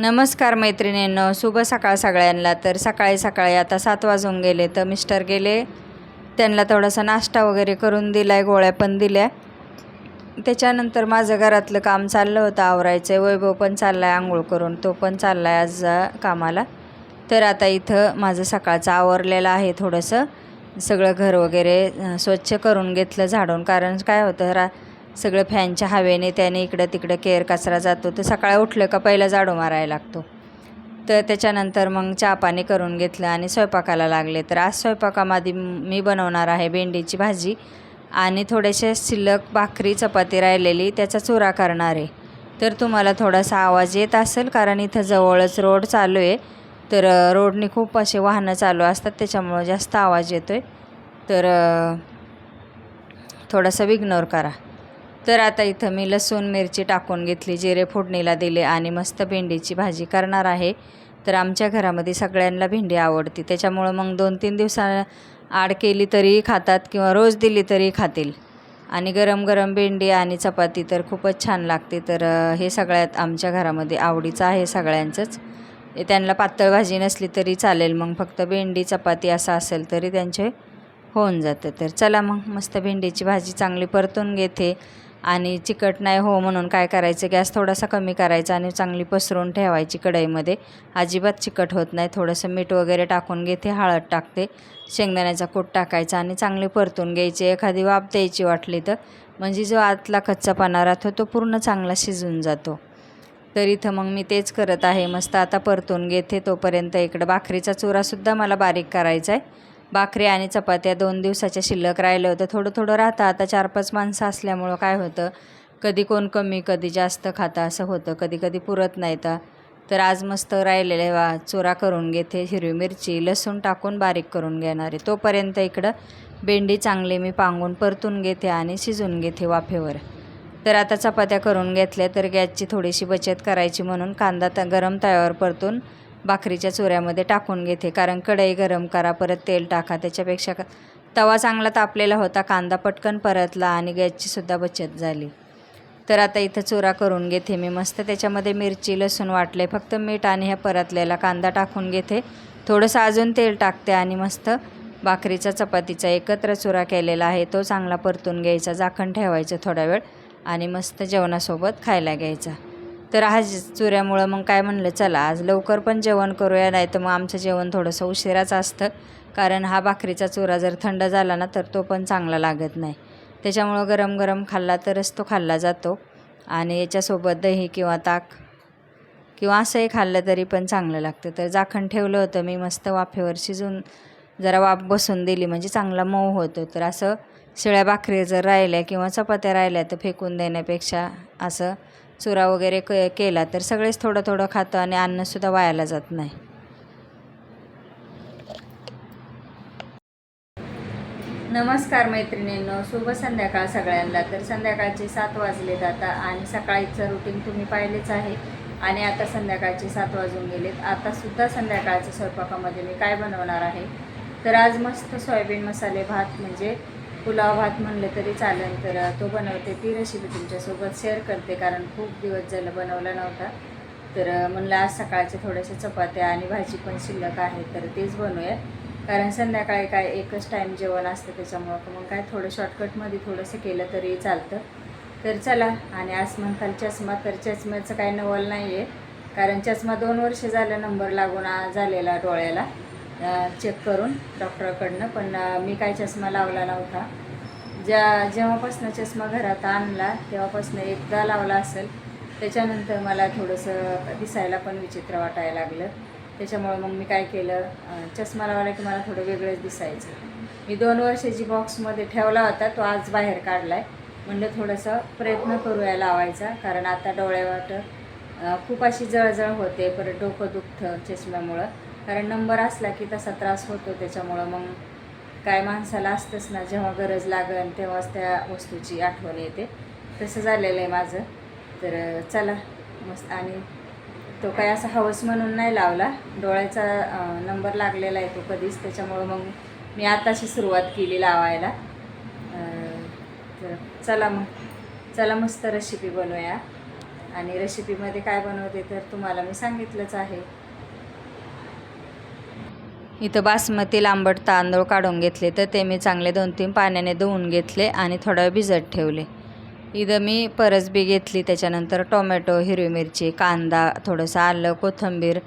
नमस्कार मैत्रिणींनो, शुभ सकाळ सगळ्यांना। तर सकाळी सकाळी आता 7 वाजून गेले तर मिस्टर गेले, त्यांना थोडासा नाश्ता वगैरे करून दिलाय, गोळ्या पण दिल्या। त्याच्यानंतर माझं घरातलं काम चाललं होतं आवरायचं। वैभव पण चाललाय आंघोळ करून, तो पण चाललाय आज कामाला। तर आता इथं माझं सकाळचं आवरलेलं आहे, थोडंसं सगळं घर वगैरे स्वच्छ करून घेतलं झाडून। कारण काय होतं, सगळं फॅनच्या हवेने त्याने इकडं तिकडं केर कचरा जातो, तर सकाळी उठलं का पहिला झाडू मारायला लागतो। तर त्याच्यानंतर मग चहा पाणी करून घेतलं आणि स्वयंपाकाला लागले। तर आज स्वयंपाकामध्ये मी बनवणार आहे भेंडीची भाजी आणि थोडेसे शिल्लक भाकरी चपाती राहिलेली, त्याचा चुरा करणार आहे। तर तुम्हाला थोडासा आवाज येत असेल, कारण इथं जवळच रोड चालू आहे। तर रोडने खूप असे वाहनं चालू असतात, त्याच्यामुळं जास्त आवाज येतो आहे, तर थोडासा इग्नोर करा। तर आता इथं मी लसूण मिरची टाकून घेतली, जिरे फोडणीला दिले आणि मस्त भेंडीची भाजी करणार आहे। तर आमच्या घरामध्ये सगळ्यांना भेंडी आवडते, त्याच्यामुळं मग 2-3 दिवसाआड केली तरी खातात किंवा रोज दिली तरी खातील। आणि गरम गरम भेंडी आणि चपाती तर खूपच छान लागते। तर हे सगळ्यात आमच्या घरामध्ये आवडीचं आहे सगळ्यांचंच। त्यांना पातळ भाजी नसली तरी चालेल, मग फक्त भेंडी चपाती असं असेल तरी त्यांचे होऊन जातं। तर चला मग मस्त भेंडीची भाजी चांगली परतून घेते आणि चिकट नाही हो म्हणून काय करायचं, गॅस थोडासा कमी करायचा आणि चांगली पसरून ठेवायची कढईमध्ये। अजिबात चिकट होत नाही। थोडंसं मीठ वगैरे टाकून घेते, हळद टाकते, शेंगदाण्याचा कूट टाकायचा आणि चांगली परतून घ्यायची। एखादी वाफ द्यायची वाटली तर, म्हणजे जो आतला कच्चापणा राहतो तो पूर्ण चांगला शिजून जातो। तर इथं मग मी तेच करत आहे, मस्त आता परतून घेते। तोपर्यंत इकडं भाकरीचा चुरासुद्धा मला बारीक करायचा आहे। भाकरी आणि चपात्या 2 दिवसाच्या शिल्लक राहिलं होतं, थोडं थोडं राहतं। आता 4-5 माणसं असल्यामुळं काय होतं, कधी कोण कमी कधी जास्त खातं असं होतं, कधी कधी पुरत नाही। तर आज मस्त राहिलेले चुरा करून घेते, हिरवी मिरची लसूण टाकून बारीक करून घेणार आहे। तोपर्यंत इकडं भेंडी चांगली मी पांगून परतून घेते आणि शिजून घेते वाफेवर। तर आता चपात्या करून घेतल्या, तर गॅसची थोडीशी बचत करायची म्हणून कांदा गरम तव्यावर परतून भाकरीच्या चुऱ्यामध्ये टाकून घेते। कारण कढई गरम करा, परत तेल टाका, त्याच्यापेक्षा तवा चांगला तापलेला होता, कांदा पटकन परतला आणि गॅसचीसुद्धा बचत झाली। तर आता इथं चुरा करून घेते मी मस्त, त्याच्यामध्ये मिरची लसूण वाटले, फक्त मीठ आणि ह्या परतलेला कांदा टाकून घेते, थोडंसं अजून तेल टाकते आणि मस्त भाकरीचा चपातीचा एकत्र चुरा केलेला आहे तो चांगला परतून घ्यायचा, झाकण ठेवायचं थोडा वेळ आणि मस्त जेवणासोबत खायला घ्यायचा। तर आज चुऱ्यामुळं मग काय म्हणलं, चला आज लवकर पण जेवण करूया, नाही तर मग आमचं जेवण थोडंसं उशिराच असतं। कारण हा भाकरीचा चुरा जर थंड झाला ना तर तो पण चांगला लागत नाही, त्याच्यामुळं गरम गरम खाल्ला तरच तो खाल्ला जातो। आणि याच्यासोबत दही किंवा ताक किंवा असंही खाल्लं तरी पण चांगलं लागतं। तर झाकण ठेवलं होतं मी, मस्त वाफेवर शिजून जरा वाफ बसून दिली म्हणजे चांगला मऊ होतो। तर असं शिळ्या भाकरी जर राहिल्या किंवा चपात्या राहिल्या तर फेकून देण्यापेक्षा असं चुरा वगैरे केला तर सगळेच थोडं थोडं खातं आणि अन्नसुद्धा वायाला जात नाही। नमस्कार मैत्रिणींनो, शुभ संध्याकाळ सगळ्यांना। तर संध्याकाळचे 7 वाजलेत आता आणि सकाळीचं रुटीन तुम्ही पाहिलेच आहे। आणि आता संध्याकाळचे 7 वाजून गेलेत। आतासुद्धा संध्याकाळच्या स्वयंपाकामध्ये मी काय बनवणार आहे, तर आज मस्त सोयाबीन मसाले भात, म्हणजे पुलाव भात म्हणलं तरी चालेल, तर तो बनवते। ती रेसिपी तुमच्यासोबत शेअर करते, कारण खूप दिवस झालं बनवला नव्हता। तर म्हणलं आज सकाळचे थोड्याशा चपात्या आणि भाजी पण शिल्लक आहे, तर तेच बनवूया। कारण संध्याकाळी काय एकच टाईम जेवण असतं, त्याच्यामुळं मग काय थोडं शॉर्टकटमध्ये थोडंसं केलं तरी चालतं। तर चला, आणि आज म्हणताल चष्मा, तर चष्म्याचं काही नवल नाही आहे, कारण चष्मा 2 वर्ष झालं नंबर लागून झालेला डोळ्याला चेक करून डॉक्टरकडनं, पण मी काय चष्मा लावला नव्हता। जेव्हापासून चष्मा घरात आणला तेव्हापासून एकदा लावला असेल, त्याच्यानंतर मला थोडंसं दिसायला पण विचित्र वाटायला लागलं। त्याच्यामुळे मग मी काय केलं, चष्मा लावला की मला थोडं वेगळंच दिसायचं। मी 2 वर्षाची बॉक्समध्ये ठेवला होता, तो आज बाहेर काढला आहे। म्हणलं थोडंसं प्रयत्न करूया लावायचा, कारण आता डोळ्यावाट खूप अशी जळजळ होते, परत डोकं दुखतं चष्म्यामुळं। कारण नंबर असला की तसा त्रास होतो, त्याच्यामुळं मग काय माणसाला असतंच ना, जेव्हा गरज लागेल तेव्हाच त्या वस्तूची आठवण येते, तसं झालेलं आहे माझं। तर चला मस्त, आणि तो काय असा हवस म्हणून नाही लावला, डोळ्याचा नंबर लागलेला आहे तो कधीच, त्याच्यामुळं मग मी आताशी सुरुवात केली लावायला। तर चला मस्त रेसिपी बनवूया। आणि रेसिपीमध्ये काय बनवते तर तुम्हाला मी सांगितलंच आहे. इथं बासमती लांबट तांदूळ काढून घेतले तर ते मी चांगले 2-3 पाण्याने धुवून घेतले आणि थोडा वेळ भिजत ठेवले. इथं मी परसबी घेतली, त्याच्यानंतर टोमॅटो, हिरवी मिरची, कांदा, थोडंसं आलं, कोथिंबीर.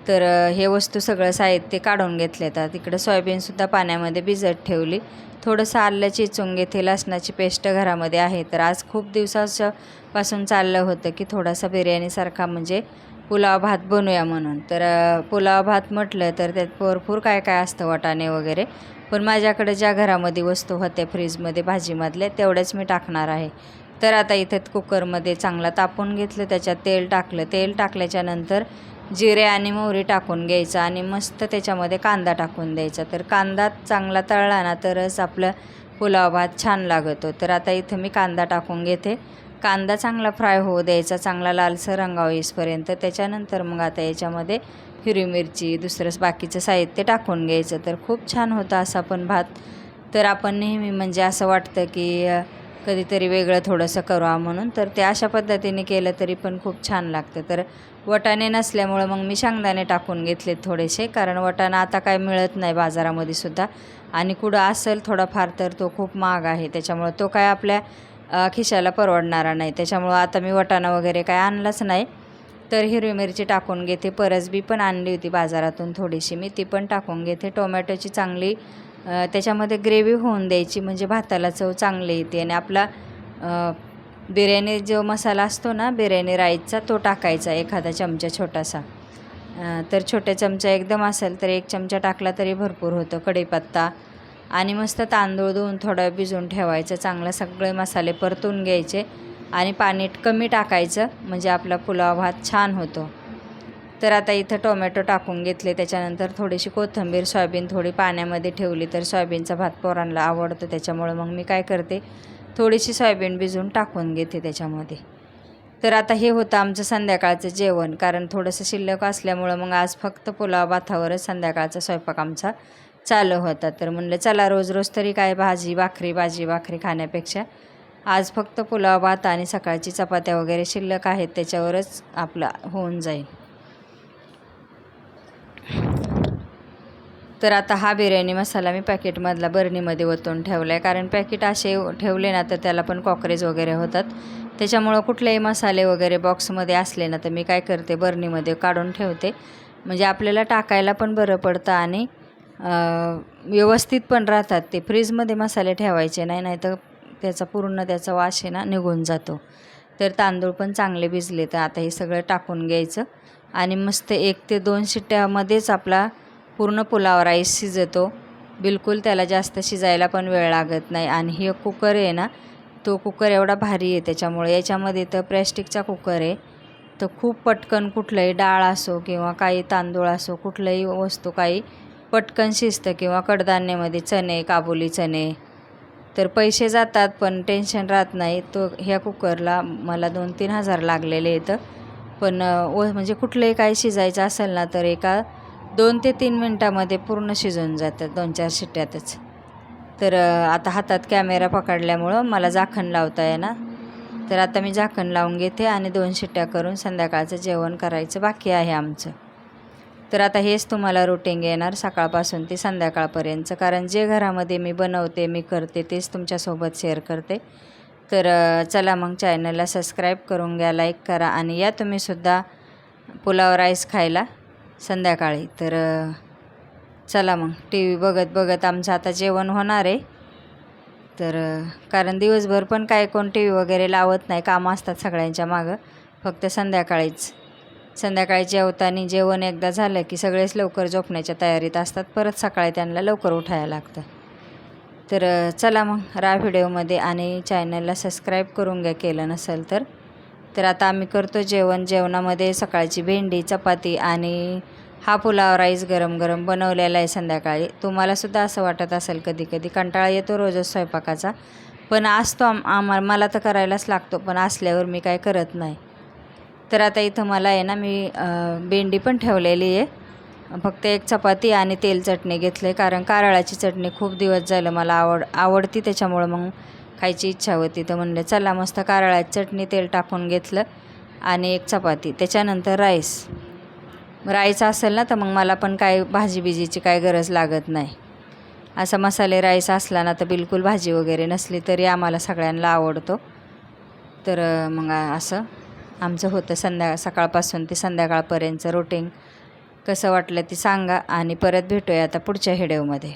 तर हे वस्तू सगळं साहित्य काढून घेतले. तर तिकडं सोयाबीनसुद्धा पाण्यामध्ये भिजत ठेवली. थोडंसं आलं चिचून घेते, लसणाची पेस्ट घरामध्ये आहे. तर आज खूप दिवसापासून चाललं होतं की थोडासा बिर्याणीसारखा म्हणजे पुलाव भात बनवूया म्हणून. तर पुलाव भात म्हटलं तर त्यात भरपूर काय काय असतं, वाटाणे वगैरे. पण माझ्याकडे ज्या घरामध्ये वस्तू होत्या फ्रीजमध्ये भाजीमधल्या तेवढ्याच मी टाकणार आहे. तर आता इथे कुकरमध्ये चांगला तापून घेतलं, त्याच्यात तेल टाकलं. तेल टाकल्याच्यानंतर जिरे आणि मोहरी टाकून घ्यायचं आणि मस्त त्याच्यामध्ये कांदा टाकून द्यायचा. तर कांदा चांगला तळला ना तरच आपलं पुलाव भात छान लागतो. तर आता इथं मी कांदा टाकून घेते. कांदा चांगला फ्राय होऊ द्यायचा, चांगला लालसर रंगावा येईपर्यंत. त्याच्यानंतर मग आता याच्यामध्ये हिरवी मिरची, दुसरं बाकीचं साहित्य टाकून घ्यायचं. तर खूप छान होतं असा पण भात. तर आपण नेहमी म्हणजे असं वाटतं की कधीतरी वेगळं थोडंसं करावं म्हणून, तर ते अशा पद्धतीने केलं तरी पण खूप छान लागतं. तर वाटाणे नसल्यामुळं मग मी शेंगदाणे टाकून घेतले थोडेसे, कारण वाटाणा आता काय मिळत नाही बाजारामध्ये सुद्धा, आणि कुठं असेल थोडाफार तर तो खूप महाग आहे. त्याच्यामुळं तो काय आपल्या खिशाला परवडणारा नाही. त्याच्यामुळं आता मी वाटाणा वगैरे काय आणलाच नाही. तर हिरवी मिरची टाकून घेते. परसबी पण आणली होती बाजारातून थोडीशी, मी ती पण टाकून घेते. टोमॅटोची चांगली त्याच्यामध्ये ग्रेव्ही होऊन द्यायची, म्हणजे भाताला चव चांगली येते. आणि आपला बिर्याणी जो मसाला असतो ना बिर्याणी राईसचा, तो टाकायचा एखादा चमचा छोटासा. तर छोट्या चमचा एकदम असेल तर 1 चमचा टाकला तरी भरपूर होतं. कढीपत्ता आणि मस्त तांदूळ धुवून थोडं भिजवून ठेवायचं. चांगलं सगळे मसाले परतून घ्यायचे आणि पाणी कमी टाकायचं, म्हणजे आपला पुलाव भात छान होतो. तर आता इथं टोमॅटो टाकून घेतले, त्याच्यानंतर थोडीशी कोथिंबीर, सोयाबीन थोडी पाण्यामध्ये ठेवली. तर सोयाबीनचा भात पोरांना आवडतो, त्याच्यामुळं मग मी काय करते, थोडीशी सोयाबीन भिजवून टाकून घेते त्याच्यामध्ये. तर आता हे होतं आमचं संध्याकाळचं जेवण, कारण थोडंसं शिल्लक असल्यामुळं मग आज फक्त पुलाव भातावरच संध्याकाळचा स्वयंपाक आमचा चालू होता. तर म्हणलं चला रोज रोज तरी काय भाजी भाकरी खाण्यापेक्षा आज फक्त पुलाव भात आणि सकाळची चपात्या वगैरे शिल्लक आहेत त्याच्यावरच आपलं होऊन जाईल. तर आता हा बिर्याणी मसाला मी पॅकेटमधला बरणीमध्ये ओतून ठेवला आहे, कारण पॅकेट असे ठेवले ना तर त्याला पण कॉकरेज वगैरे होतात. त्याच्यामुळं कुठलेही मसाले वगैरे बॉक्समध्ये असले ना तर मी काय करते, बरणीमध्ये काढून ठेवते, म्हणजे आपल्याला टाकायला पण बरं पडतं आणि व्यवस्थित पण राहतात. ते फ्रीजमध्ये मसाले ठेवायचे नाही, नाही तर त्याचा वास आहे ना निघून जातो. तर तांदूळ पण चांगले भिजले. तर आता हे सगळं टाकून घ्यायचं आणि मस्त 1 ते 2 शिट्ट्यामध्येच आपला पूर्ण पुलाव राईस शिजतो. बिलकुल त्याला जास्त शिजायला पण वेळ लागत नाही. आणि हे कुकर आहे ना, तो कुकर एवढा भारी आहे, त्याच्यामुळे याच्यामध्ये तर प्लॅस्टिकचा कुकर आहे. तर खूप पटकन कुठलंही डाळ असो किंवा काही तांदूळ असो, कुठलंही वस्तू काही पटकन शिजतं. किंवा कडधान्यामध्ये चणे, काबुली चणे, तर पैसे जातात पण टेन्शन राहत नाही. तो ह्या कुकरला मला 2-3 हजार लागलेले आहेत. पण म्हणजे कुठलंही काही शिजायचं असेल ना तर एका 2 ते 3 मिनटामध्ये पूर्ण शिजून जातं, 2-4 शिट्ट्यातच. तर आता हातात कॅमेरा पकडल्यामुळं मला झाकण लावता येईना. तर आता मी झाकण लावून घेते आणि 2 शिट्ट्या करून संध्याकाळचं जेवण करायचं बाकी आहे आमचं. तर आता हेच तुम्हाला रुटीन येणार सकाळपासून ते संध्याकाळपर्यंतचं, कारण जे घरामध्ये मी बनवते, मी करते तेच तुमच्यासोबत शेअर करते. तर चला मग चॅनलला सबस्क्राईब करून घ्या, लाईक करा आणि या तुम्हीसुद्धा पुलाव राईस खायला संध्याकाळी. तर चला मग टी व्ही बघत बघत आमचं आता जेवण होणार आहे. तर कारण दिवसभर पण काय कोण टी व्ही वगैरे लावत नाही, कामं असतात सगळ्यांच्या मागं. फक्त संध्याकाळी जेवताना जेवण एकदा झालं की सगळेच लवकर झोपण्याच्या तयारीत असतात. परत सकाळी त्यांना लवकर उठायला लागतं. तर चला मग राहा व्हिडिओमध्ये आणि चॅनलला सबस्क्राईब करून घ्या केलं नसेल तर. तर आता आम्ही करतो जेवण. जेवणामध्ये सकाळची भेंडी, चपाती आणि हा पुलाव राईस गरम गरम बनवलेला आहे संध्याकाळी. तुम्हालासुद्धा असं वाटत असेल कधी कधी कंटाळा येतो रोजच स्वयंपाकाचा, पण असतो मला तर करायलाच लागतो, पण असल्यावर मी काय करत नाही. तर आता इथं मला आहे ना, मी भेंडी पण ठेवलेली आहे. फक्त 1 चपाती आणि तेल चटणी घेतलं आहे, कारण कारळाची चटणी खूप दिवस झालं मला आवडती, त्याच्यामुळं मग खायची इच्छा होती. तर म्हणलं चला मस्त कारळाची चटणी तेल टाकून घेतलं आणि एक चपाती, त्याच्यानंतर राईस असेल ना तर मग मला पण काय भाजी बिजीची काय गरज लागत नाही. असा मसाले राईस असला ना तर बिलकुल भाजी वगैरे नसली तरी आम्हाला सगळ्यांना आवडतो. तर मग असं आमचं होतं सकाळपासून ते संध्याकाळपर्यंतचं रुटीन. कसं वाटलं ते सांगा आणि परत भेटूया आता पुढच्या व्हिडिओमध्ये.